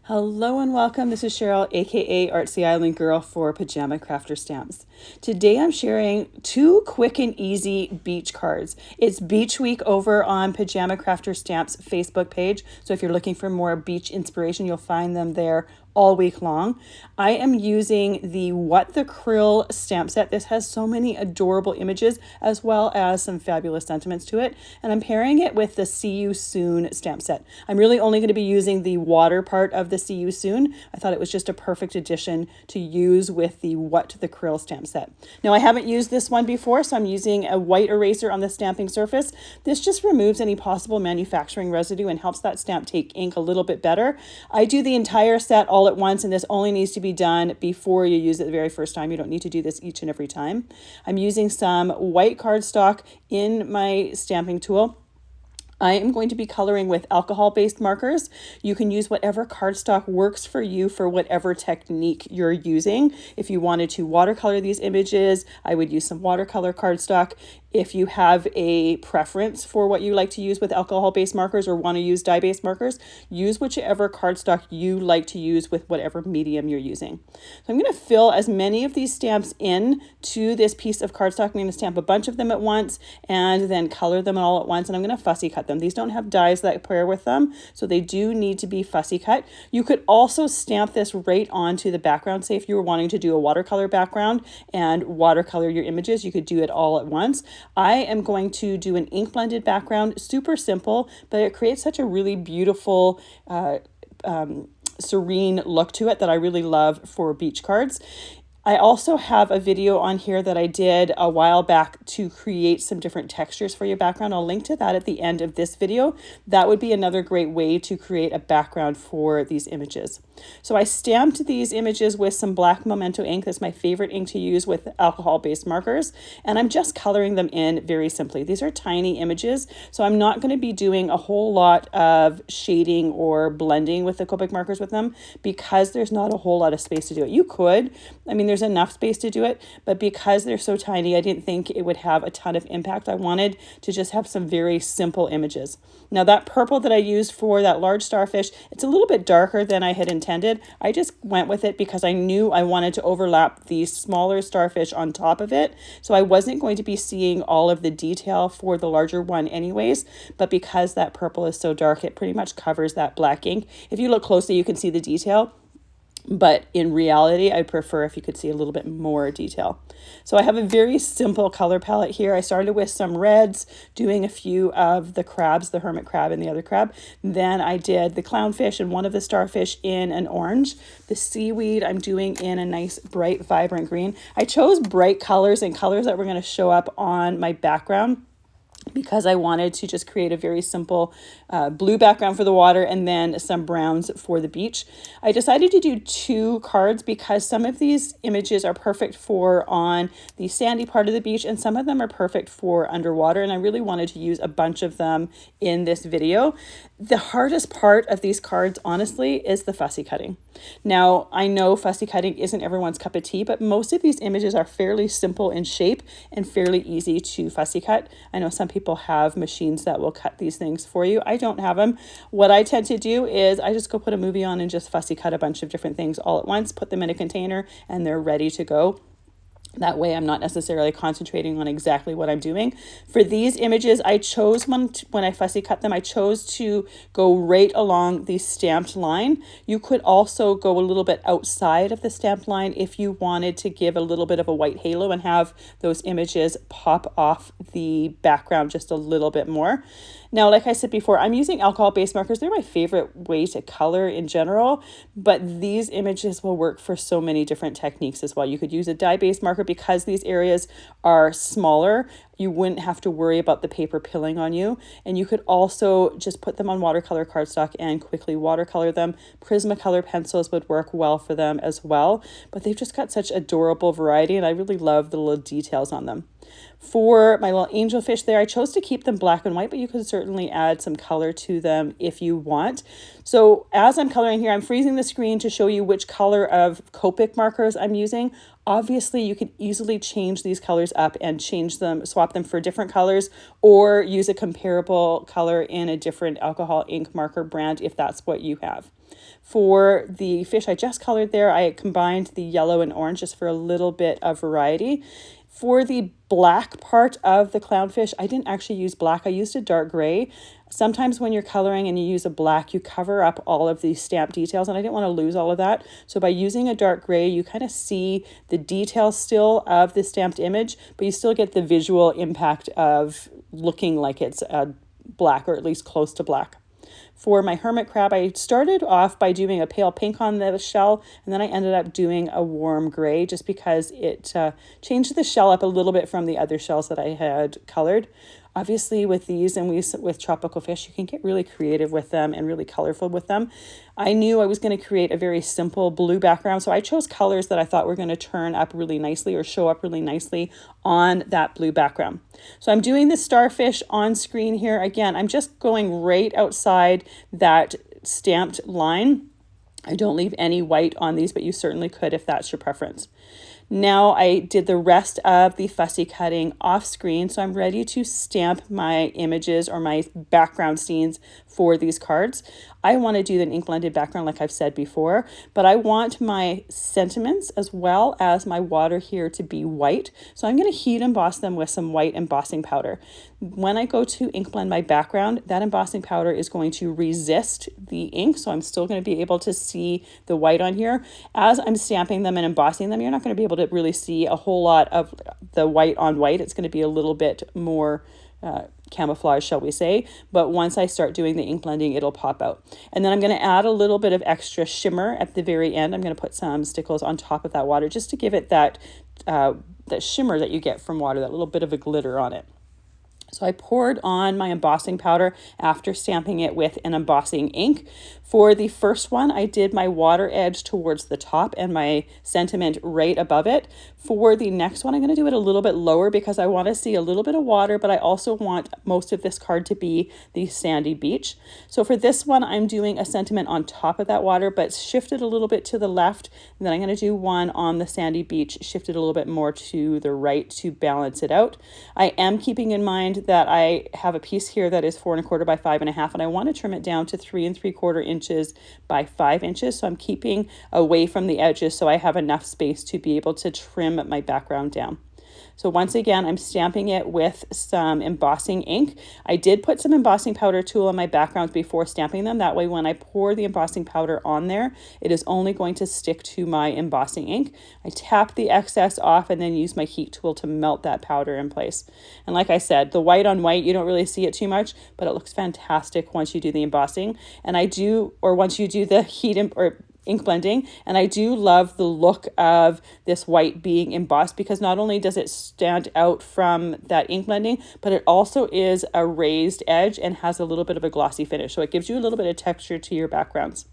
Hello and welcome. This is Cheryl, a.k.a. Artsy Island Girl for Pajama Crafter Stamps. Today I'm sharing 2 quick and easy beach cards. It's Beach Week over on Pajama Crafter Stamps Facebook page. So if you're looking for more beach inspiration, you'll find them there all week long. I am using the What the Krill stamp set. This has so many adorable images as well as some fabulous sentiments to it. And I'm pairing it with the See You Soon stamp set. I'm really only going to be using the water part of the See You Soon. I thought it was just a perfect addition to use with the What the Krill stamp set. Now I haven't used this one before, so I'm using a white eraser on the stamping surface. This just removes any possible manufacturing residue and helps that stamp take ink a little bit better. I do the entire set all at once, and this only needs to be done before you use it the very first time. You don't need to do this each and every time. I'm using some white cardstock in my stamping tool. I am going to be coloring with alcohol-based markers. You can use whatever cardstock works for you for whatever technique you're using. If you wanted to watercolor these images, I would use some watercolor cardstock. If you have a preference for what you like to use with alcohol-based markers or want to use dye-based markers, use whichever cardstock you like to use with whatever medium you're using. So I'm going to fill as many of these stamps in to this piece of cardstock. I'm going to stamp a bunch of them at once and then color them all at once, and I'm going to fussy cut them. These don't have dies that pair with them, so they do need to be fussy cut. You could also stamp this right onto the background. Say if you were wanting to do a watercolor background and watercolor your images, you could do it all at once. I am going to do an ink blended background, super simple, but it creates such a really beautiful serene look to it that I really love for beach cards. I also have a video on here that I did a while back to create some different textures for your background. I'll link to that at the end of this video. That would be another great way to create a background for these images. So I stamped these images with some black Memento ink. That's my favorite ink to use with alcohol-based markers. And I'm just coloring them in very simply. These are tiny images, so I'm not going to be doing a whole lot of shading or blending with the Copic markers with them because there's not a whole lot of space to do it. You could, I mean, there's enough space to do it, but because they're so tiny, I didn't think it would have a ton of impact. I wanted to just have some very simple images. Now that purple that I used for that large starfish, it's a little bit darker than I had intended. I just went with it because I knew I wanted to overlap the smaller starfish on top of it. So I wasn't going to be seeing all of the detail for the larger one anyways, but because that purple is so dark, it pretty much covers that black ink. If you look closely, you can see the detail. But in reality, I'd prefer if you could see a little bit more detail. So I have a very simple color palette here. I started with some reds, doing a few of the crabs, the hermit crab and the other crab. Then I did the clownfish and one of the starfish in an orange. The seaweed I'm doing in a nice bright, vibrant green. I chose bright colors and colors that were going to show up on my background because I wanted to just create a very simple blue background for the water and then some browns for the beach. I decided to do 2 cards because some of these images are perfect for on the sandy part of the beach and some of them are perfect for underwater, and I really wanted to use a bunch of them in this video. The hardest part of these cards, honestly, is the fussy cutting. Now, I know fussy cutting isn't everyone's cup of tea, but most of these images are fairly simple in shape and fairly easy to fussy cut. I know some people have machines that will cut these things for you. I don't have them. What I tend to do is I just go put a movie on and just fussy cut a bunch of different things all at once, put them in a container, and they're ready to go. That way I'm not necessarily concentrating on exactly what I'm doing. For these images, I chose when I fussy cut them, I chose to go right along the stamped line. You could also go a little bit outside of the stamped line if you wanted to give a little bit of a white halo and have those images pop off the background just a little bit more. Now, like I said before, I'm using alcohol-based markers. They're my favorite way to color in general, but these images will work for so many different techniques as well. You could use a dye-based marker because these areas are smaller. You wouldn't have to worry about the paper pilling on you. And you could also just put them on watercolor cardstock and quickly watercolor them. Prismacolor pencils would work well for them as well, but they've just got such adorable variety and I really love the little details on them. For my little angelfish there, I chose to keep them black and white, but you could certainly add some color to them if you want. So as I'm coloring here, I'm freezing the screen to show you which color of Copic markers I'm using. Obviously, you can easily change these colors up and change them, swap them for different colors, or use a comparable color in a different alcohol ink marker brand if that's what you have. For the fish I just colored there, I combined the yellow and orange just for a little bit of variety. For the black part of the clownfish, I didn't actually use black. I used a dark gray. Sometimes when you're coloring and you use a black, you cover up all of these stamp details, and I didn't want to lose all of that. So by using a dark gray, you kind of see the details still of the stamped image, but you still get the visual impact of looking like it's black, or at least close to black. For my hermit crab, I started off by doing a pale pink on the shell, and then I ended up doing a warm gray just because it changed the shell up a little bit from the other shells that I had colored. Obviously, with these and with tropical fish, you can get really creative with them and really colorful with them. I knew I was going to create a very simple blue background, so I chose colors that I thought were going to turn up really nicely or show up really nicely on that blue background. So I'm doing the starfish on screen here. Again, I'm just going right outside that stamped line. I don't leave any white on these, but you certainly could if that's your preference. Now I did the rest of the fussy cutting off screen, so I'm ready to stamp my images or my background scenes for these cards. I want to do an ink blended background like I've said before, but I want my sentiments as well as my water here to be white. So I'm going to heat emboss them with some white embossing powder. When I go to ink blend my background, that embossing powder is going to resist the ink, so I'm still going to be able to see the white on here. As I'm stamping them and embossing them, you're not going to be able to really see a whole lot of the white on white. It's going to be a little bit more camouflage, shall we say, but once I start doing the ink blending, it'll pop out. And then I'm going to add a little bit of extra shimmer at the very end. I'm going to put some stickles on top of that water just to give it that shimmer that you get from water, that little bit of a glitter on it. So I poured on my embossing powder after stamping it with an embossing ink. For the first one, I did my water edge towards the top and my sentiment right above it. For the next one, I'm going to do it a little bit lower because I want to see a little bit of water, but I also want most of this card to be the sandy beach. So for this one, I'm doing a sentiment on top of that water, but shifted a little bit to the left. And then I'm going to do one on the sandy beach, shifted a little bit more to the right to balance it out. I am keeping in mind that I have a piece here that is 4 1/4 by 5 1/2, and I want to trim it down to 3 3/4 inches by 5 inches. So I'm keeping away from the edges so I have enough space to be able to trim my background down. So once again, I'm stamping it with some embossing ink. I did put some embossing powder tool on my backgrounds before stamping them. That way, when I pour the embossing powder on there, it is only going to stick to my embossing ink. I tap the excess off and then use my heat tool to melt that powder in place. And like I said, the white on white, you don't really see it too much, but it looks fantastic once you do the embossing. And once you do the ink blending, and I do love the look of this white being embossed because not only does it stand out from that ink blending, but it also is a raised edge and has a little bit of a glossy finish. So it gives you a little bit of texture to your backgrounds.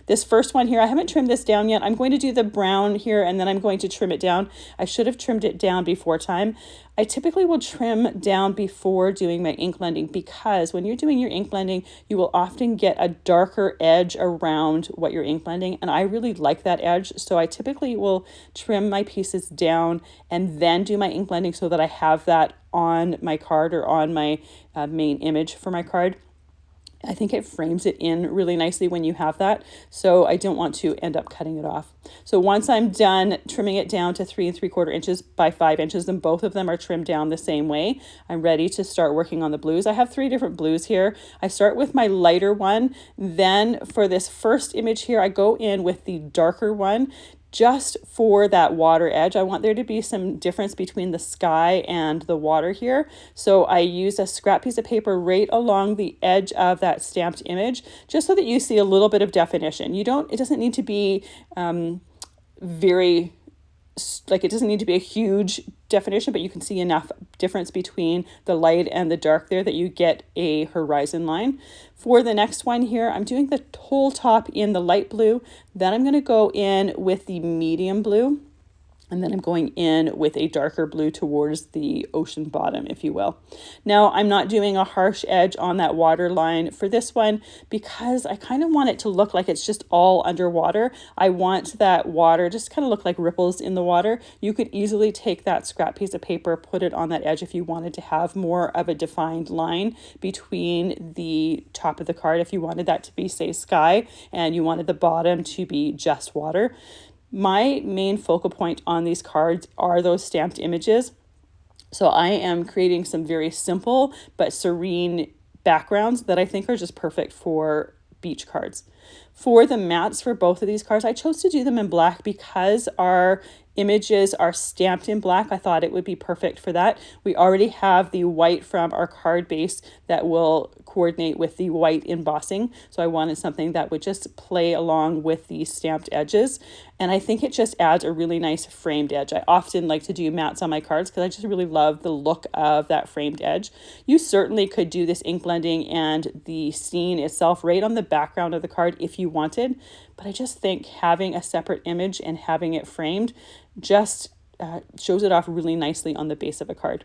This first one here, I haven't trimmed this down yet. I'm going to do the brown here and then I'm going to trim it down. I should have trimmed it down before time. I typically will trim down before doing my ink blending because when you're doing your ink blending, you will often get a darker edge around what you're ink blending. And I really like that edge. So I typically will trim my pieces down and then do my ink blending so that I have that on my card or on my main image for my card. I think it frames it in really nicely when you have that. So I don't want to end up cutting it off. So once I'm done trimming it down to 3 3/4 inches by 5 inches, and both of them are trimmed down the same way, I'm ready to start working on the blues. I have 3 different blues here. I start with my lighter one. Then for this first image here, I go in with the darker one just for that water edge. I want there to be some difference between the sky and the water here. So I use a scrap piece of paper right along the edge of that stamped image, just so that you see a little bit of definition. It doesn't need to be it doesn't need to be a huge definition, but you can see enough difference between the light and the dark there that you get a horizon line. For the next one here, I'm doing the whole top in the light blue. Then I'm going to go in with the medium blue. And then I'm going in with a darker blue towards the ocean bottom, if you will. Now, I'm not doing a harsh edge on that water line for this one because I kind of want it to look like it's just all underwater. I want that water just kind of look like ripples in the water. You could easily take that scrap piece of paper, put it on that edge if you wanted to have more of a defined line between the top of the card. If you wanted that to be, say, sky, and you wanted the bottom to be just water. My main focal point on these cards are those stamped images. So I am creating some very simple but serene backgrounds that I think are just perfect for beach cards. For the mats for both of these cards, I chose to do them in black because our images are stamped in black. I thought it would be perfect for that. We already have the white from our card base that will coordinate with the white embossing. So I wanted something that would just play along with the stamped edges. And I think it just adds a really nice framed edge. I often like to do mats on my cards because I just really love the look of that framed edge. You certainly could do this ink blending and the scene itself right on the background of the card if you wanted. But I just think having a separate image and having it framed just shows it off really nicely on the base of a card.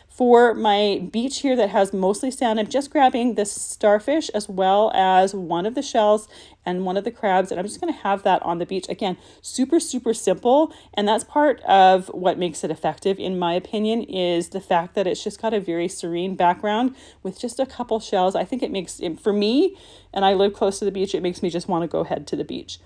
For my beach here that has mostly sand, I'm just grabbing this starfish as well as one of the shells and one of the crabs, and I'm just going to have that on the beach. Again, super, super simple, and that's part of what makes it effective, in my opinion, is the fact that it's just got a very serene background with just a couple shells. I think it makes, for me, and I live close to the beach, it makes me just want to go head to the beach.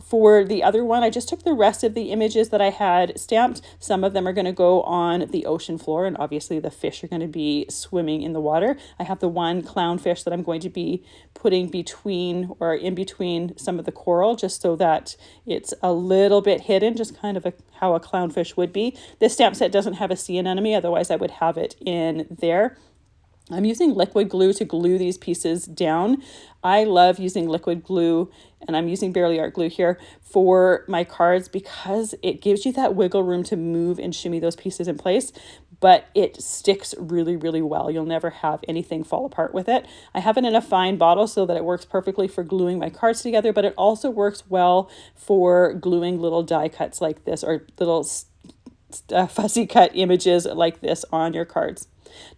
For the other one, I just took the rest of the images that I had stamped. Some of them are going to go on the ocean floor, and obviously the fish are going to be swimming in the water. I have the one clownfish that I'm going to be putting between or in between some of the coral, just so that it's a little bit hidden, just kind of how a clownfish would be. This stamp set doesn't have a sea anemone, otherwise I would have it in there. I'm using liquid glue to glue these pieces down. I love using liquid glue, and I'm using Barely Art glue here for my cards because it gives you that wiggle room to move and shimmy those pieces in place, but it sticks really, really well. You'll never have anything fall apart with it. I have it in a fine bottle so that it works perfectly for gluing my cards together, but it also works well for gluing little die cuts like this, or little fussy cut images like this on your cards.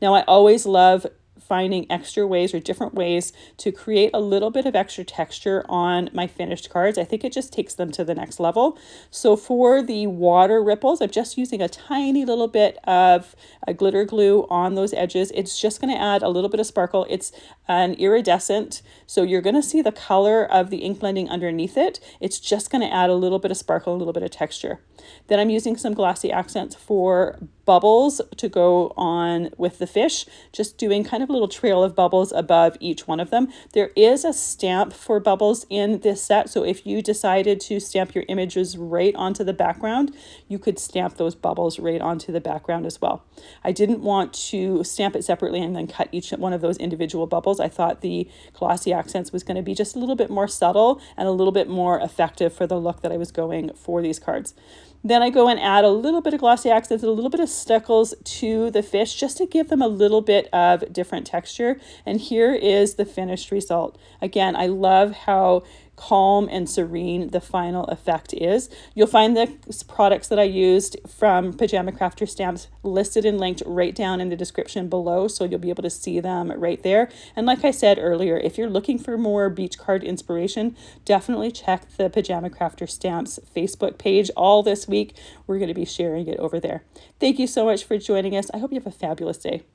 Now, I always love finding extra ways or different ways to create a little bit of extra texture on my finished cards. I think it just takes them to the next level. So for the water ripples, I'm just using a tiny little bit of a glitter glue on those edges. It's just going to add a little bit of sparkle. It's an iridescent, so you're going to see the color of the ink blending underneath it. It's just going to add a little bit of sparkle, a little bit of texture. Then I'm using some glossy accents for bubbles to go on with the fish, just doing kind of a little trail of bubbles above each one of them. There is a stamp for bubbles in this set, so if you decided to stamp your images right onto the background, you could stamp those bubbles right onto the background as well. I didn't want to stamp it separately and then cut each one of those individual bubbles. I thought the glossy accents was going to be just a little bit more subtle and a little bit more effective for the look that I was going for these cards. Then I go and add a little bit of glossy accents and a little bit of stickles to the fish just to give them a little bit of different texture. And here is the finished result. Again, I love how calm and serene the final effect is. You'll find the products that I used from Pajama Crafter Stamps listed and linked right down in the description below, so you'll be able to see them right there. And like I said earlier, if you're looking for more beach card inspiration, definitely check the Pajama Crafter Stamps Facebook page. All this week, we're going to be sharing it over there. Thank you so much for joining us. I hope you have a fabulous day.